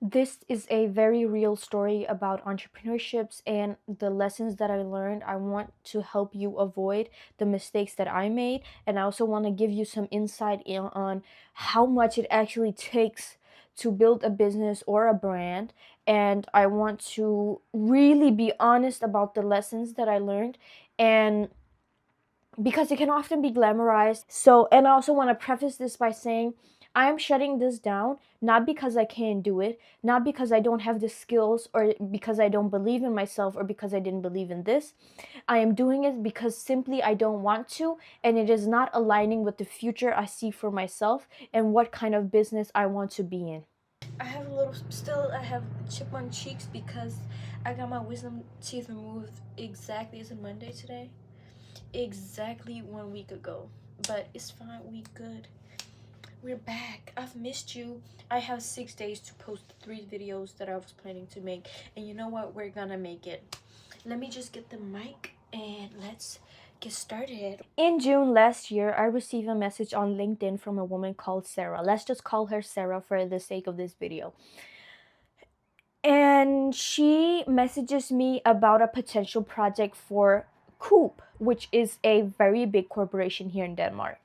This is a very real story about entrepreneurships and the lessons that I learned. I want to help you avoid the mistakes that I made, and I also want to give you some insight on how much it actually takes to build a business or a brand. And I want to really be honest about the lessons that I learned, and because it can often be glamorized. So, and I also want to preface this by saying I am shutting this down not because I can't do it, not because I don't have the skills, or because I don't believe in myself, or because I didn't believe in this. I am doing it because simply I don't want to, and it is not aligning with the future I see for myself and what kind of business I want to be in. I have chip on cheeks because I got my wisdom teeth removed exactly as a Monday today, exactly 1 week ago. But it's fine, we good. We're back. I've missed you. I have 6 days to post 3 videos that I was planning to make. And you know what? We're gonna make it. Let me just get the mic and let's get started. In June last year, I received a message on LinkedIn from a woman called Sarah. Let's just call her Sarah for the sake of this video. And she messages me about a potential project for Coop, which is a very big corporation here in Denmark.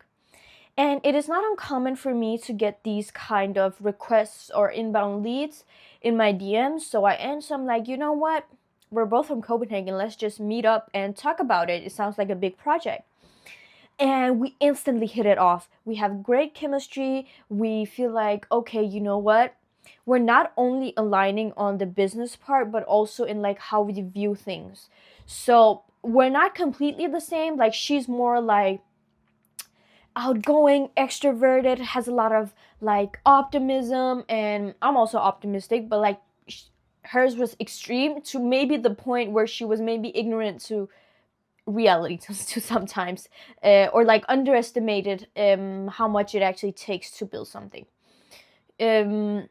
And it is not uncommon for me to get these kind of requests or inbound leads in my DMs. So I answer, I'm like, you know what? We're both from Copenhagen. Let's just meet up and talk about it. It sounds like a big project. And we instantly hit it off. We have great chemistry. We feel like, okay, you know what? We're not only aligning on the business part, but also in like how we view things. So we're not completely the same. Like she's more like outgoing, extroverted, has a lot of like optimism, and I'm also optimistic, but like hers was extreme to maybe the point where she was maybe ignorant to reality to sometimes, or like underestimated how much it actually takes to build something. Um,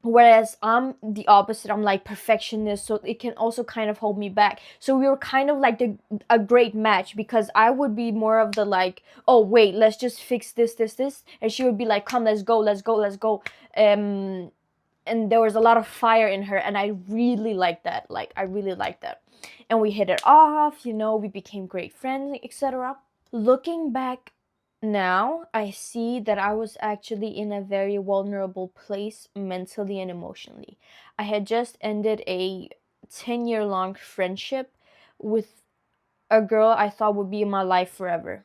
Whereas I'm the opposite. I'm like perfectionist, so it can also kind of hold me back. So we were kind of like a great match, because I would be more of the like, oh wait, let's just fix this, and she would be like, come, let's go. And there was a lot of fire in her, and I really liked that. Like I really liked that, and we hit it off. We became great friends, etc. Looking back now, I see that I was actually in a very vulnerable place mentally and emotionally. I had just ended a 10-year long friendship with a girl I thought would be in my life forever.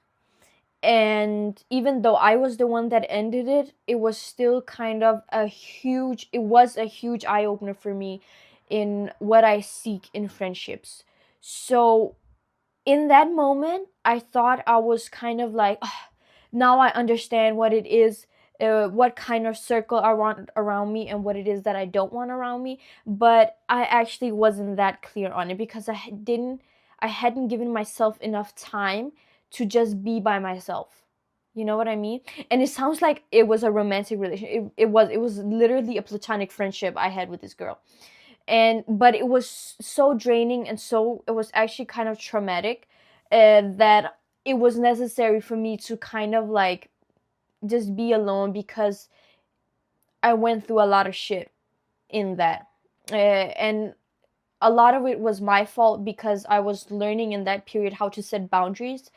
And even though I was the one that ended it, it was still kind of it was a huge eye opener for me in what I seek in friendships. So in that moment, I thought I was kind of like, "Ah, now I understand what it is, what kind of circle I want around me, and what it is that I don't want around me." But I actually wasn't that clear on it, because I hadn't given myself enough time to just be by myself. You know what I mean? And it sounds like it was a romantic relationship. It was literally a platonic friendship I had with this girl. And but it was so draining, and so it was actually kind of traumatic, that it was necessary for me to kind of like just be alone, because I went through a lot of shit in that, and a lot of it was my fault, because I was learning in that period how to set boundaries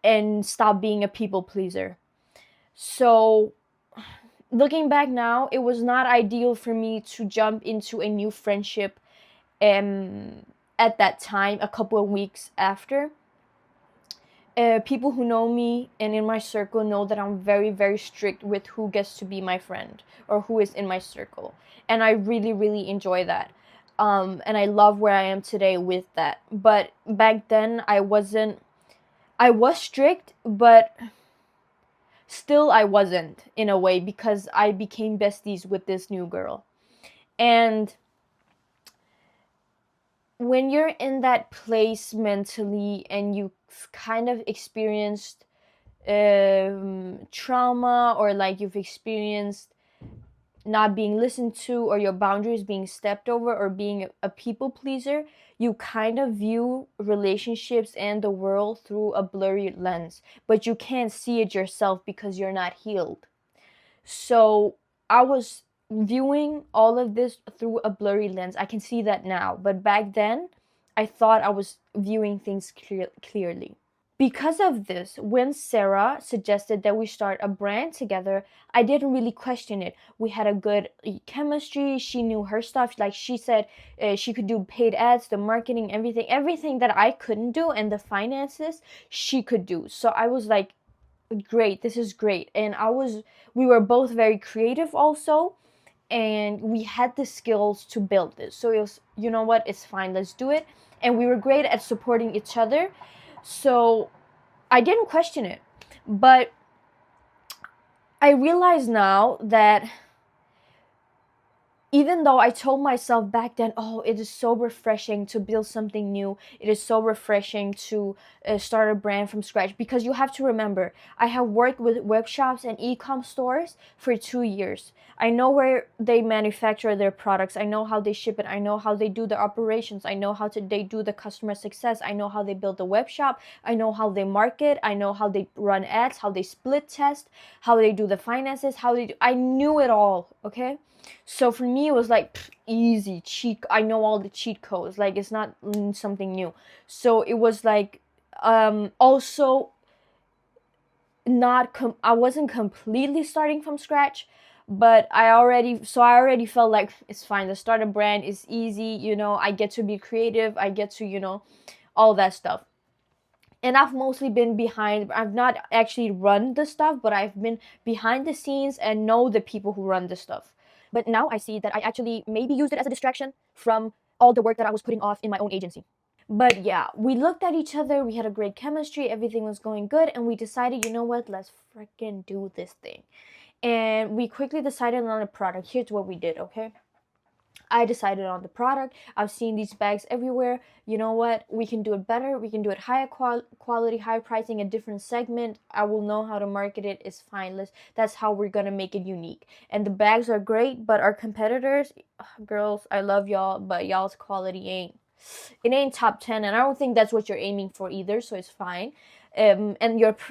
and stop being a people pleaser. So looking back now, it was not ideal for me to jump into a new friendship, um, at that time, a couple of weeks after. People who know me and in my circle know that I'm very, very strict with who gets to be my friend or who is in my circle. And I really, really enjoy that. And I love where I am today with that. But back then, I was strict, but still I wasn't, in a way, because I became besties with this new girl. And when you're in that place mentally, and you kind of experienced trauma, or like you've experienced not being listened to, or your boundaries being stepped over, or being a people pleaser, you kind of view relationships and the world through a blurry lens, but you can't see it yourself because you're not healed. So I was viewing all of this through a blurry lens. I can see that now, but back then I thought I was viewing things clearly. Because of this, when Sarah suggested that we start a brand together, I didn't really question it. We had a good chemistry. She knew her stuff. Like she said, she could do paid ads, the marketing, everything that I couldn't do, and the finances she could do. So I was like, great, this is great. And we were both very creative also, and we had the skills to build this. So it was, you know what, it's fine, let's do it. And we were great at supporting each other. So I didn't question it. But I realize now that even though I told myself back then, oh, it is so refreshing to build something new, it is so refreshing to start a brand from scratch. Because you have to remember, I have worked with web shops and e-com stores for 2 years. I know where they manufacture their products. I know how they ship it. I know how they do the operations. I know how they do the customer success. I know how they build the web shop. I know how they market. I know how they run ads, how they split test, how they do the finances, I knew it all, okay? So for me, it was like easy cheat. I know all the cheat codes. Like it's not something new. So it was like also not I wasn't completely starting from scratch, but I already felt like it's fine. The start a brand is easy. You know, I get to be creative. I get to, you know, all that stuff. And I've mostly been behind. I've not actually run the stuff, but I've been behind the scenes and know the people who run the stuff. But now I see that I actually maybe used it as a distraction from all the work that I was putting off in my own agency. But yeah, we looked at each other, we had a great chemistry, everything was going good, and we decided, you know what, let's freaking do this thing. And we quickly decided on a product. Here's what we did, okay? I decided on the product. I've seen these bags everywhere. You know what? We can do it better. We can do it higher quality, higher pricing, a different segment. I will know how to market it. It's fine. That's how we're gonna make it unique. And the bags are great, but our competitors, girls, I love y'all, but y'all's quality ain't top 10, and I don't think that's what you're aiming for either. So it's fine. And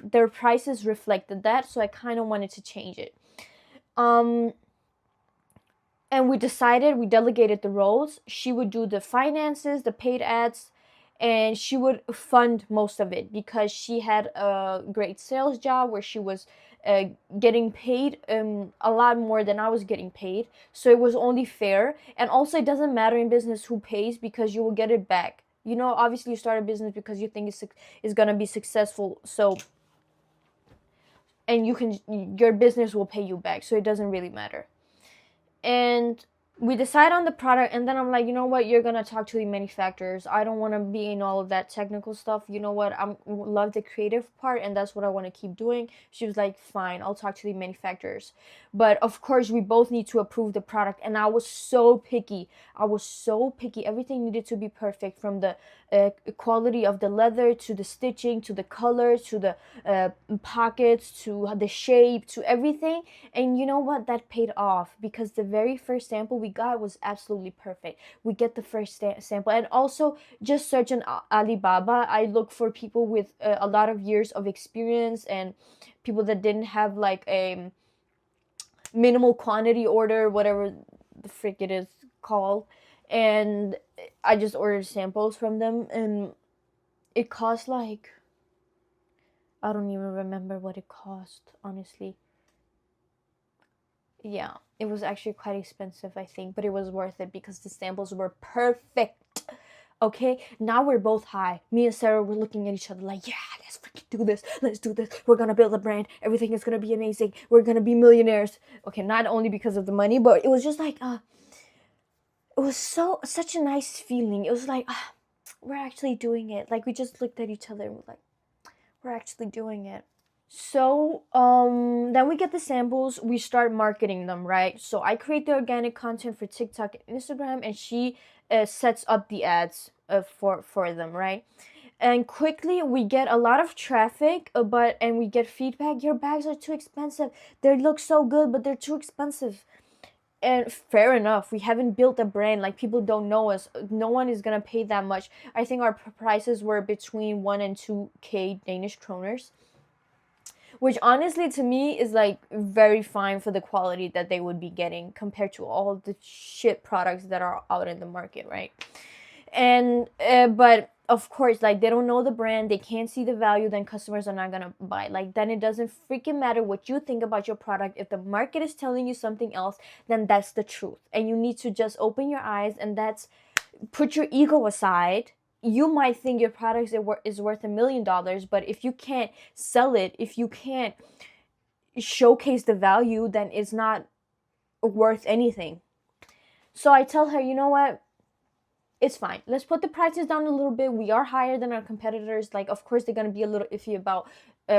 their prices reflected that. So I kind of wanted to change it. And we delegated the roles. She would do the finances, the paid ads, and she would fund most of it because she had a great sales job where she was getting paid a lot more than I was getting paid. So it was only fair. And also, it doesn't matter in business who pays because you will get it back. You know, obviously, you start a business because you think it's going to be successful. So, and your business will pay you back. So it doesn't really matter. And we decide on the product, and then I'm like, you know what, you're gonna talk to the manufacturers. I don't want to be in all of that technical stuff. You know what, I love the creative part, and that's what I want to keep doing. She was like, fine, I'll talk to the manufacturers, but of course we both need to approve the product. And I was so picky. Everything needed to be perfect, from the quality of the leather to the stitching to the color to the pockets to the shape to everything. And you know what, that paid off because the very first sample we got was absolutely perfect. We get the first sample. And also, just search on Alibaba. I look for people with a lot of years of experience and people that didn't have like a minimal quantity order, whatever the frick it is called. And I just ordered samples from them, and it cost like, I don't even remember what it cost, honestly. Yeah, it was actually quite expensive, I think, but it was worth it because the samples were perfect. Okay, now we're both high. Me and Sarah were looking at each other like, yeah, let's freaking do this. Let's do this. We're gonna build a brand. Everything is gonna be amazing. We're gonna be millionaires. Okay, not only because of the money, but it was just like, it was such a nice feeling. It was like, we're actually doing it. Like, we just looked at each other and we're like, we're actually doing it. So then we get the samples, we start marketing them, right? So I create the organic content for TikTok and Instagram, and she sets up the ads for them, right? And quickly we get a lot of traffic, and we get feedback. Your bags are too expensive. They look so good, but they're too expensive. And fair enough, we haven't built a brand. Like, people don't know us. No one is gonna pay that much. I think our prices were between 1 and 2k Danish kroners. which honestly to me is like very fine for the quality that they would be getting compared to all the shit products that are out in the market, right? And but of course, like, they don't know the brand, they can't see the value, then customers are not gonna buy. Like, then it doesn't freaking matter what you think about your product. If the market is telling you something else, then that's the truth, and you need to just open your eyes, and that's, put your ego aside. You might think your product is worth $1 million, but if you can't sell it, if you can't showcase the value, then it's not worth anything. So I tell her, you know what? It's fine. Let's put the prices down a little bit. We are higher than our competitors. Like, of course, they're going to be a little iffy about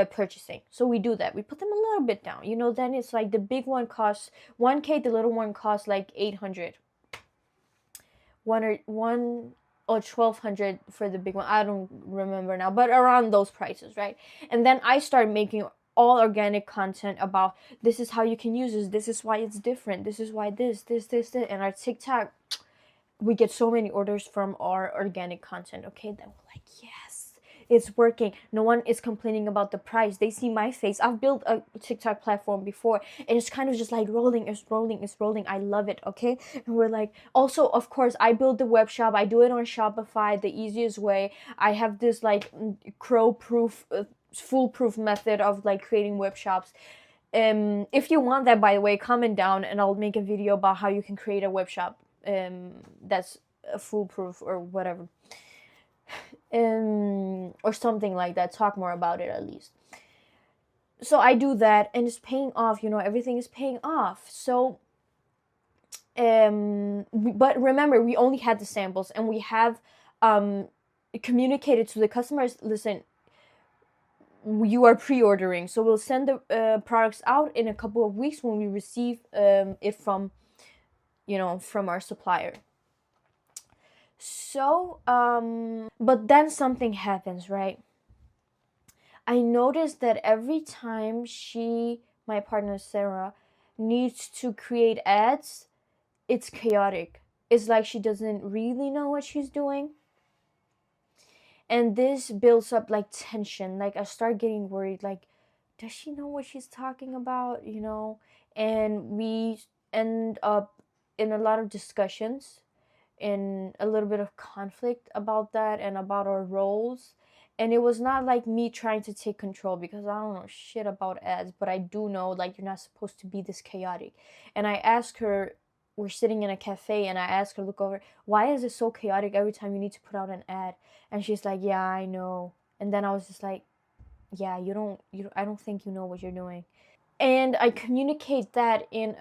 purchasing. So we do that. We put them a little bit down. You know, then it's like the big one costs 1K, the little one costs like 800. One or 1200 for the big one. I don't remember now, but around those prices, right? And then I start making all organic content about, this is how you can use this is why it's different, this is why this, and our TikTok, we get so many orders from our organic content. Okay, then we're like, yes, it's working. No one is complaining about the price. They see my face. I've built a TikTok platform before, and it's kind of just like rolling. I love it. Okay, and we're like, also, of course, I build the web shop. I do it on Shopify, the easiest way. I have this like crow proof, foolproof method of like creating web shops. If you want that, by the way, comment down and I'll make a video about how you can create a web shop that's foolproof or whatever, or something like that. Talk more about it at least. So I do that, and it's paying off. You know, everything is paying off. So but remember, we only had the samples, and we have communicated to the customers, listen, you are pre-ordering, so we'll send the products out in a couple of weeks when we receive it from, you know, from our supplier. So but then something happens, right? I noticed that every time my partner Sarah, needs to create ads, it's chaotic. It's like she doesn't really know what she's doing, and this builds up like tension. Like, I start getting worried, like, does she know what she's talking about, you know? And we end up in a lot of discussions, in a little bit of conflict about that and about our roles. And it was not like me trying to take control, because I don't know shit about ads, but I do know, like, you're not supposed to be this chaotic. And I asked her, we're sitting in a cafe, and I asked her, look over, why is it so chaotic every time you need to put out an ad? And she's like, yeah, I know. And then I was just like, yeah, I don't think you know what you're doing. And I communicate that in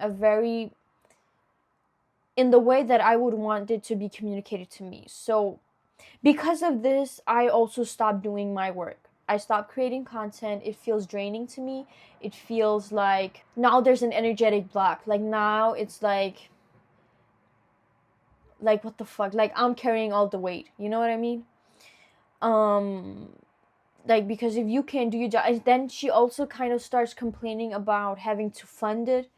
the way that I would want it to be communicated to me. So because of this, I also stopped doing my work. I stopped creating content. It feels draining to me. It feels like now there's an energetic block. Like, now it's like what the fuck? Like, I'm carrying all the weight. You know what I mean? Like, because if you can't do your job, then she also kind of starts complaining about having to fund it,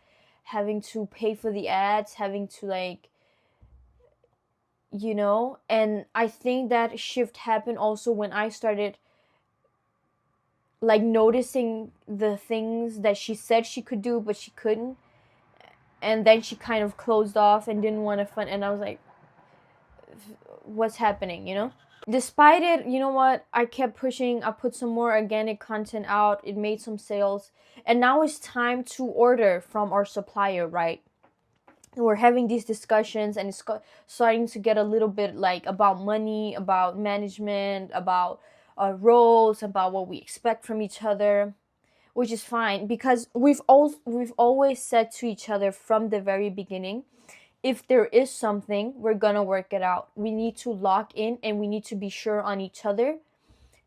having to pay for the ads, having to, like, you know. And I think that shift happened also when I started, like, noticing the things that she said she could do but she couldn't, and then she kind of closed off and didn't want to fund. And I was like, what's happening, you know? Despite it, you know what, I kept pushing. I put some more organic content out, it made some sales, and now it's time to order from our supplier, right? And we're having these discussions, and it's starting to get a little bit like about money, about management, about roles, about what we expect from each other, which is fine, because we've always said to each other from the very beginning, if there is something, we're gonna work it out. We need to lock in, and we need to be sure on each other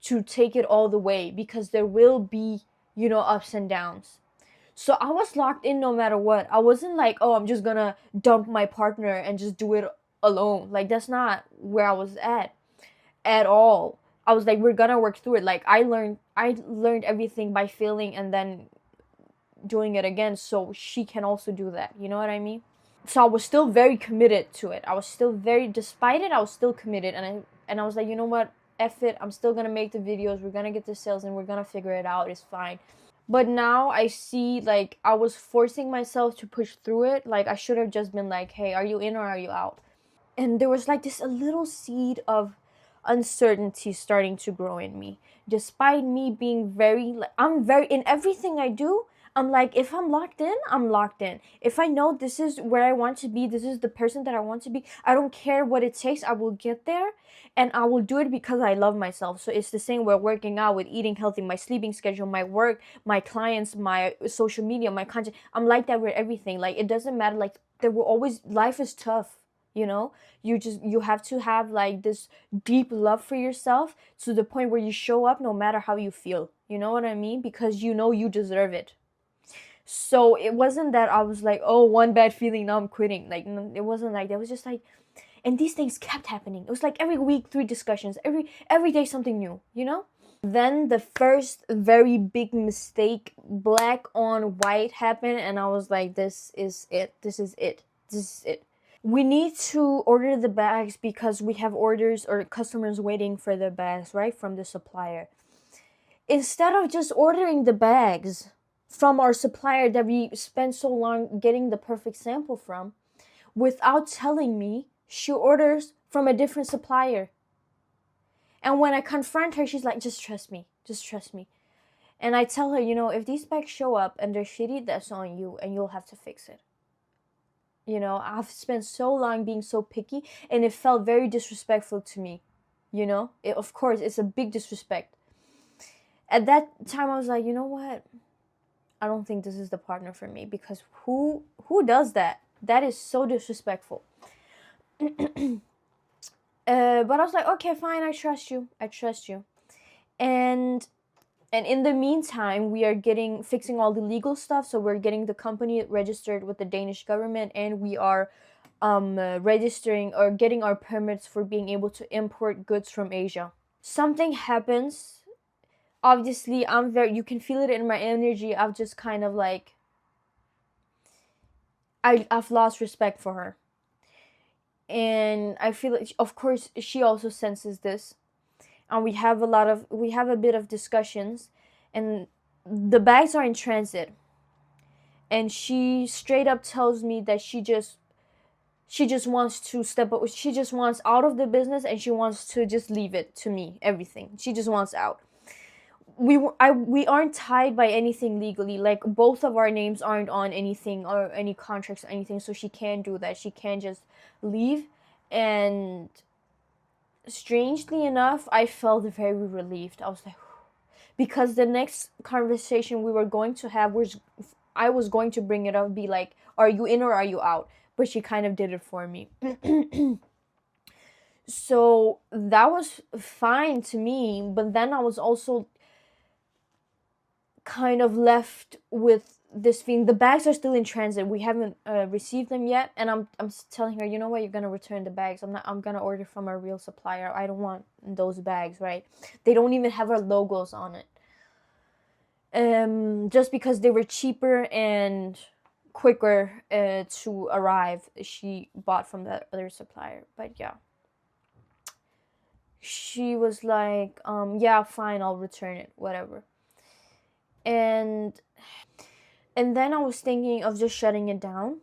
to take it all the way, because there will be, you know, ups and downs. So I was locked in no matter what. I wasn't like, oh, I'm just gonna dump my partner and just do it alone. Like, that's not where I was at all. I was like, we're gonna work through it. Like, I learned everything by failing and then doing it again, so she can also do that. You know what I mean? So I was still very committed to it. Despite it, I was still committed, and I was like, you know what? F it. I'm still gonna make the videos. We're gonna get the sales, and we're gonna figure it out. It's fine. But now I see, like, I was forcing myself to push through it. Like, I should have just been like, hey, are you in or are you out? And there was like this a little seed of uncertainty starting to grow in me, despite me being very, like, I'm very, in everything I do, I'm like, if I'm locked in, I'm locked in. If I know this is where I want to be, this is the person that I want to be, I don't care what it takes, I will get there. And I will do it because I love myself. So it's the same with working out, with eating healthy, my sleeping schedule, my work, my clients, my social media, my content. I'm like that with everything. Like, it doesn't matter. Like, there will always, life is tough, you know. You have to have like this deep love for yourself to the point where you show up no matter how you feel, you know what I mean, because you know you deserve it. So it wasn't that I was like, oh, one bad feeling, now I'm quitting. Like, it wasn't like that. It was just like, and these things kept happening. It was like every week 3 discussions, every day something new, you know. Then the first very big mistake, black on white, happened, and I was like, this is it, this is it, this is it. We need to order the bags because we have orders or customers waiting for the bags, right, from the supplier. Instead of just ordering the bags from our supplier that we spent so long getting the perfect sample from, without telling me, she orders from a different supplier. And when I confront her, she's like, just trust me, just trust me. And I tell her, you know, if these bags show up and they're shitty, that's on you and you'll have to fix it. You know, I've spent so long being so picky, and it felt very disrespectful to me. You know, of course, it's a big disrespect. At that time, I was like, you know what? I don't think this is the partner for me, because who does that? That is so disrespectful. But I was like, okay, fine, I trust you. I trust you. And in the meantime, we are fixing all the legal stuff. So we're getting the company registered with the Danish government, and we are registering or getting our permits for being able to import goods from Asia. Something happens. Obviously, you can feel it in my energy. I've just kind of like, I've lost respect for her. And I feel like, of course, she also senses this. And we have a bit of discussions, and the bags are in transit. And she straight up tells me that she just wants to step up. She just wants out of the business, and she wants to just leave it to me, everything. She just wants out. We aren't tied by anything legally. Like, both of our names aren't on anything or any contracts or anything, so she can't do that. She can't just leave. And strangely enough, I felt very relieved. I was like, because the next conversation we were going to have was, I was going to bring it up, be like, are you in or are you out? But she kind of did it for me. So that was fine to me, but then I was also kind of left with this feeling. The bags are still in transit. We haven't received them yet, and I'm telling her, you know what, you're gonna return the bags. I'm gonna order from a real supplier. I don't want those bags, right? They don't even have our logos on it. Just because they were cheaper and quicker to arrive, she bought from the other supplier. But yeah, she was like, yeah, fine, I'll return it, whatever. And then I was thinking of just shutting it down,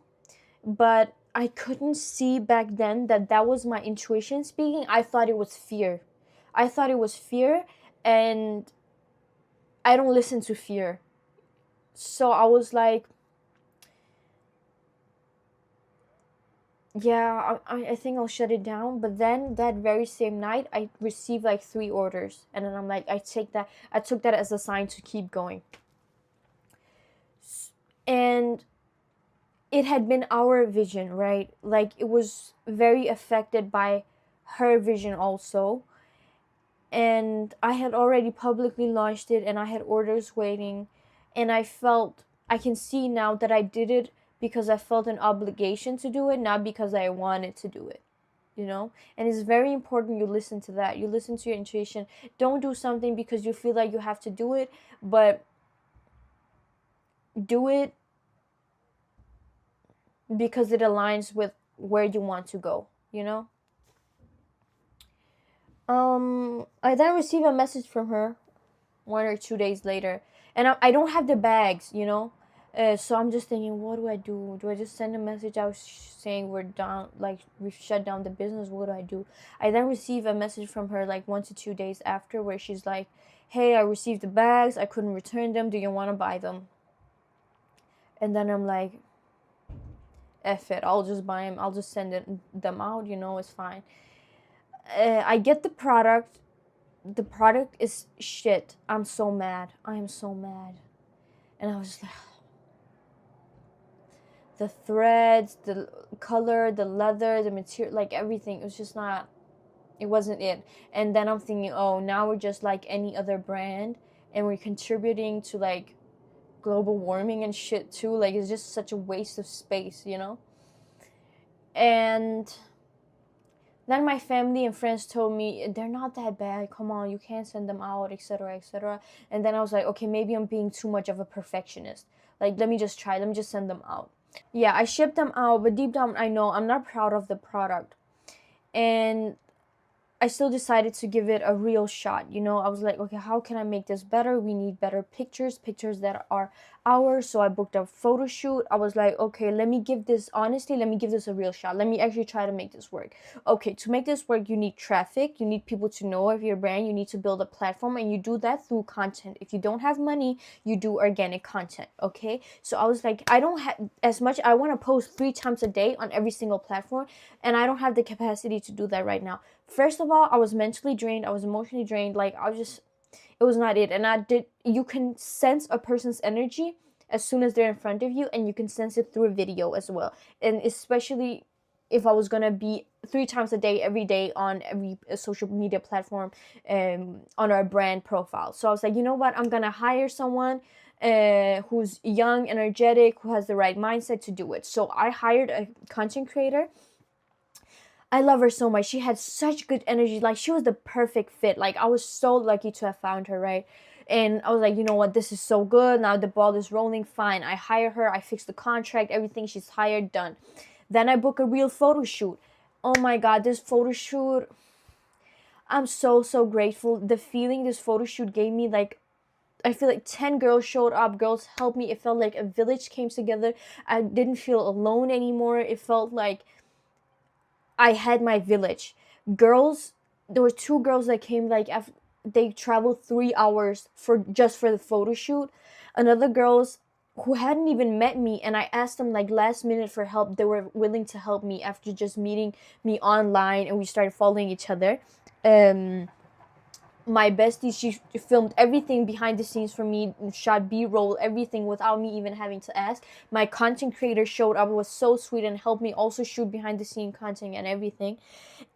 but I couldn't see back then that that was my intuition speaking. I thought it was fear. And I don't listen to fear. So I was like, yeah, I think I'll shut it down. But then that very same night, I received like 3 orders, and then I'm like, I took that as a sign to keep going. And it had been our vision, right? Like, it was very affected by her vision also. And I had already publicly launched it, and I had orders waiting, and I can see now that I did it because I felt an obligation to do it, not because I wanted to do it, you know. And it's very important you listen to that. You listen to your intuition. Don't do something because you feel like you have to do it, but do it because it aligns with where you want to go, you know. I then received a message from her 1 or 2 days later, and I don't have the bags, you know. So I'm just thinking, what do I do? Do I just send a message out saying we're down, like we've shut down the business? What do I do? I then receive a message from her like 1 to 2 days after, where she's like, hey, I received the bags, I couldn't return them, do you want to buy them? And then I'm like, F it, I'll just buy them, I'll just them out, you know, it's fine. I get the product. The product is shit. I'm so mad. I am so mad. And I was just like, the threads, the color, the leather, the material, like everything, it was just not, it wasn't it. And then I'm thinking, oh, now we're just like any other brand, and we're contributing to like global warming and shit too. Like, it's just such a waste of space, you know? And then my family and friends told me, they're not that bad, come on, you can't send them out, etc., etc. And then I was like, okay, maybe I'm being too much of a perfectionist. Like, let me just try, let me just send them out. Yeah, I shipped them out, but deep down I know I'm not proud of the product. And I still decided to give it a real shot. You know, I was like, okay, how can I make this better? We need better pictures, pictures that are ours. So I booked a photo shoot. I was like, okay, let me give this, honestly, let me give this a real shot. Let me actually try to make this work. Okay, to make this work, you need traffic. You need people to know of your brand. You need to build a platform, and you do that through content. If you don't have money, you do organic content. Okay, so I was like, I don't have as much. I want to post 3 times a day on every single platform, and I don't have the capacity to do that right now. First of all, I was mentally drained, I was emotionally drained, like I was just, it was not it. And you can sense a person's energy as soon as they're in front of you, and you can sense it through a video as well. And especially if I was gonna be 3 times a day, every day, on every social media platform, on our brand profile. So I was like, you know what, I'm gonna hire someone who's young, energetic, who has the right mindset to do it. So I hired a content creator. I love her so much. She had such good energy. Like, she was the perfect fit. Like, I was so lucky to have found her, right? And I was like, you know what? This is so good. Now the ball is rolling. Fine. I hire her. I fix the contract. Everything. She's hired. Done. Then I book a real photo shoot. Oh my God, this photo shoot. I'm so, so grateful. The feeling this photo shoot gave me, like, I feel like 10 girls showed up. Girls helped me. It felt like a village came together. I didn't feel alone anymore. It felt like I had my village. Girls, there were 2 girls that came, like, after they traveled 3 hours for the photo shoot. Another girls who hadn't even met me, and I asked them like last minute for help. They were willing to help me after just meeting me online, and we started following each other. Um, my bestie, she filmed everything behind the scenes for me, shot b-roll, everything without me even having to ask. My content creator showed up, was so sweet, and helped me also shoot behind the scene content and everything.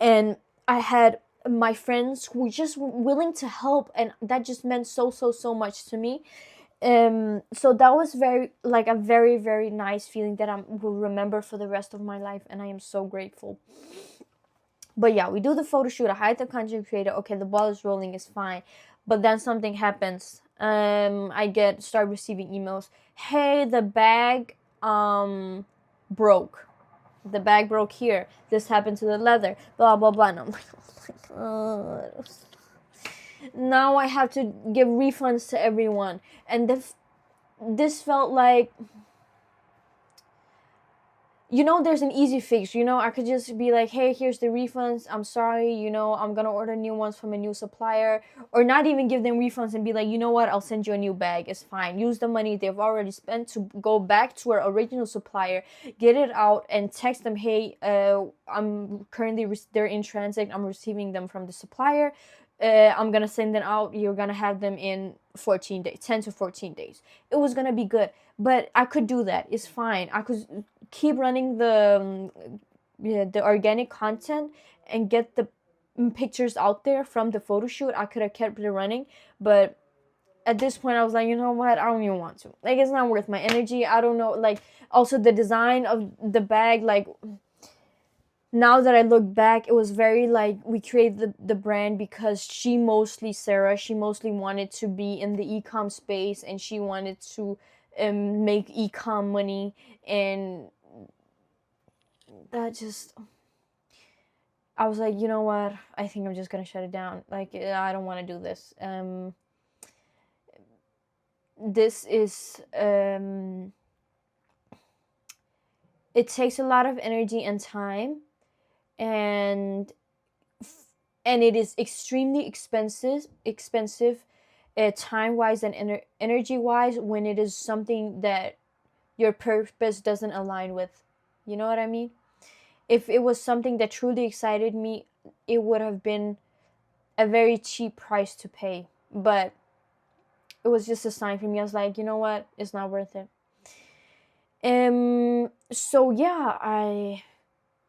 And I had my friends who were just willing to help, and that just meant so, so, so much to me. So that was a very, very nice feeling that I will remember for the rest of my life, and I am so grateful. But yeah, we do the photo shoot. I hire the content creator. Okay, the ball is rolling. It's fine. But then something happens. I start receiving emails. Hey, the bag broke. The bag broke here. This happened to the leather. Blah blah blah. And I'm like, oh my God. Now I have to give refunds to everyone, and this felt like, there's an easy fix. I could just be like, hey, here's the refunds. I'm sorry, I'm gonna order new ones from a new supplier. Or not even give them refunds and be like, you know what, I'll send you a new bag. It's fine. Use the money they've already spent to go back to our original supplier, get it out, and text them, hey, I'm currently, they're in transit. I'm receiving them from the supplier. I'm gonna send them out. You're gonna have them in 14 days, 10 to 14 days. It was gonna be good. But I could do that. It's fine. I could keep running the organic content and get the pictures out there from the photo shoot. I could have kept it running, but at this point I was like, you know what, I don't even want to. Like, it's not worth my energy. I don't know. Like, also the design of the bag, like, now that I look back, it was very like, we created the brand because Sarah, she mostly wanted to be in the e-com space, and she wanted to make e-com money. And that just, I was like, you know what, I think I'm just gonna shut it down. Like, I don't want to do this. this is it takes a lot of energy and time, and and it is extremely expensive, time wise and energy wise, when it is something that your purpose doesn't align with. You know what I mean? If it was something that truly excited me, it would have been a very cheap price to pay. But it was just a sign for me. I was like, you know what? It's not worth it. So yeah, I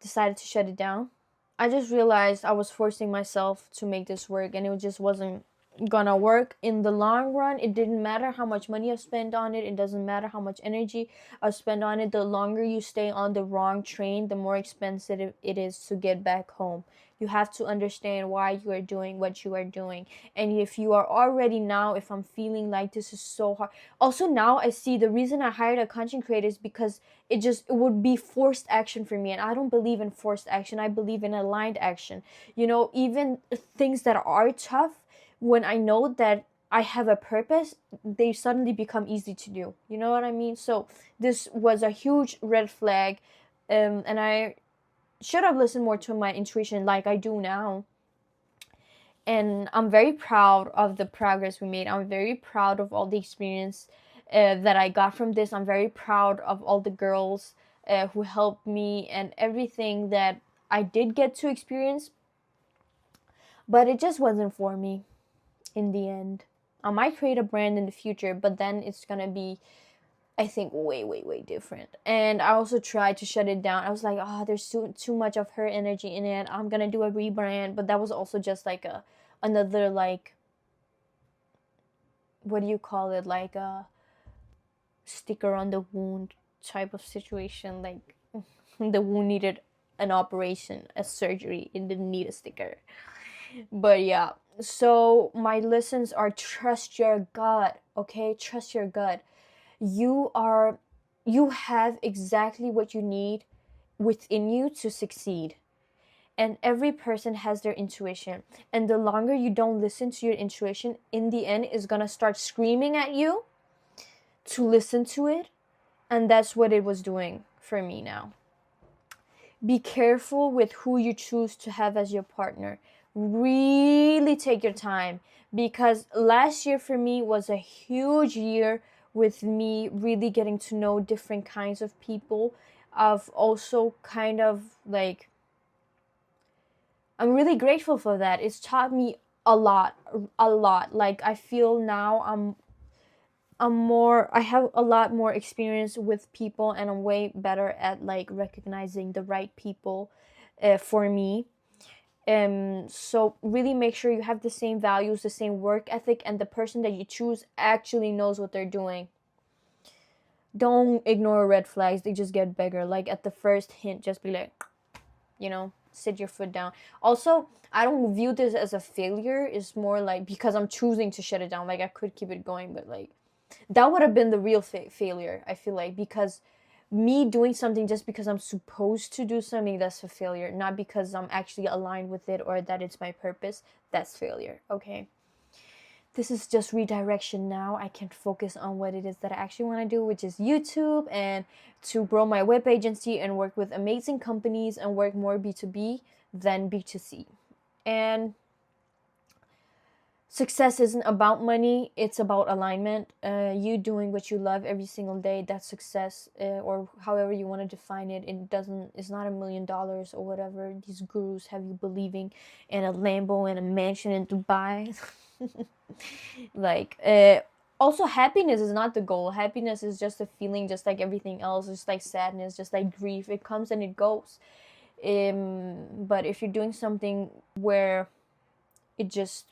decided to shut it down. I just realized I was forcing myself to make this work, and it just wasn't gonna work in the long run. It didn't matter how much money I spent on it, it doesn't matter how much energy I spend on it. The longer you stay on the wrong train, the more expensive it is to get back home. You have to understand why you are doing what you are doing. And if you are already now, if I'm feeling like this is so hard. Also, now I see the reason I hired a content creator is because it would be forced action for me, and I don't believe in forced action. I believe in aligned action. Even things that are tough, when I know that I have a purpose, they suddenly become easy to do. You know what I mean? So this was a huge red flag, and I should have listened more to my intuition like I do now. And I'm very proud of the progress we made. I'm very proud of all the experience that I got from this. I'm very proud of all the girls who helped me and everything that I did get to experience. But it just wasn't for me in the end. I might create a brand in the future, but then it's gonna be, I think, way, way, way different. And I also tried to shut it down. I was like, oh, there's too much of her energy in it. I'm gonna do a rebrand, but that was also just like another, like, what do you call it, like a sticker on the wound type of situation. Like, the wound needed an operation, a surgery. It didn't need a sticker. But yeah, so my lessons are: trust your gut. Okay, trust your gut. You have exactly what you need within you to succeed. And every person has their intuition, and the longer you don't listen to your intuition, in the end is going to start screaming at you to listen to it. And that's what it was doing for me now. Be careful with who you choose to have as your partner. Really take your time, because last year for me was a huge year with me really getting to know different kinds of people. Of also kind of like, I'm really grateful for that. It's taught me a lot, a lot. Like, I feel now I have a lot more experience with people, and I'm way better at like recognizing the right people for me. So really make sure you have the same values, the same work ethic, and the person that you choose actually knows what they're doing. Don't ignore red flags, they just get bigger. Like, at the first hint, just be like, sit your foot down. Also, I don't view this as a failure. It's more like, because I'm choosing to shut it down. Like, I could keep it going, but like, that would have been the real failure, I feel like. Because me doing something just because I'm supposed to do something, that's a failure. Not because I'm actually aligned with it or that it's my purpose. That's failure. Okay, this is just redirection. Now I can focus on what it is that I actually want to do, which is YouTube, and to grow my web agency and work with amazing companies and work more B2B than B2C. And success isn't about money, it's about alignment. You doing what you love every single day, that's success. Or however you want to define it. It's not $1,000,000 or whatever these gurus have you believing in a Lambo and a mansion in Dubai. Like, also, happiness is not the goal. Happiness is just a feeling, just like everything else. Just like sadness, just like grief, it comes and it goes. But if you're doing something where it just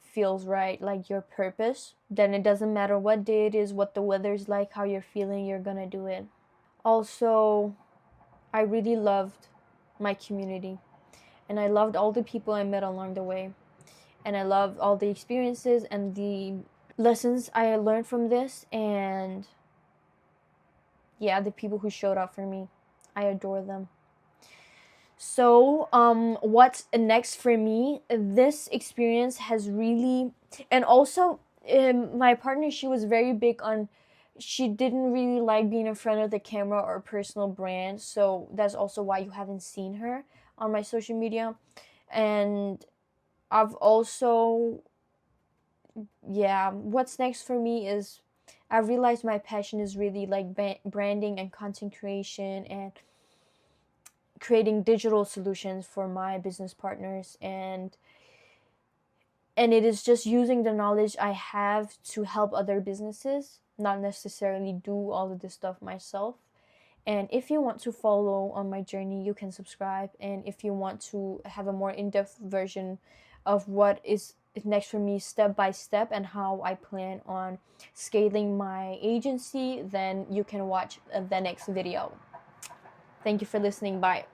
feels right, like your purpose, then it doesn't matter what day it is, what the weather's like, how you're feeling, you're gonna do it. Also, I really loved my community, and I loved all the people I met along the way, and I loved all the experiences and the lessons I learned from this. And yeah, the people who showed up for me, I adore them. So, what's next for me? This experience has really, and also, my partner, she was very big on, she didn't really like being in front of the camera or personal brand, so that's also why you haven't seen her on my social media. And I've also, yeah, what's next for me is I realized my passion is really like branding and content creation and creating digital solutions for my business partners, and it is just using the knowledge I have to help other businesses, not necessarily do all of this stuff myself. And if you want to follow on my journey, you can subscribe. And if you want to have a more in-depth version of what is next for me step by step and how I plan on scaling my agency, then you can watch the next video. Thank you for listening. Bye.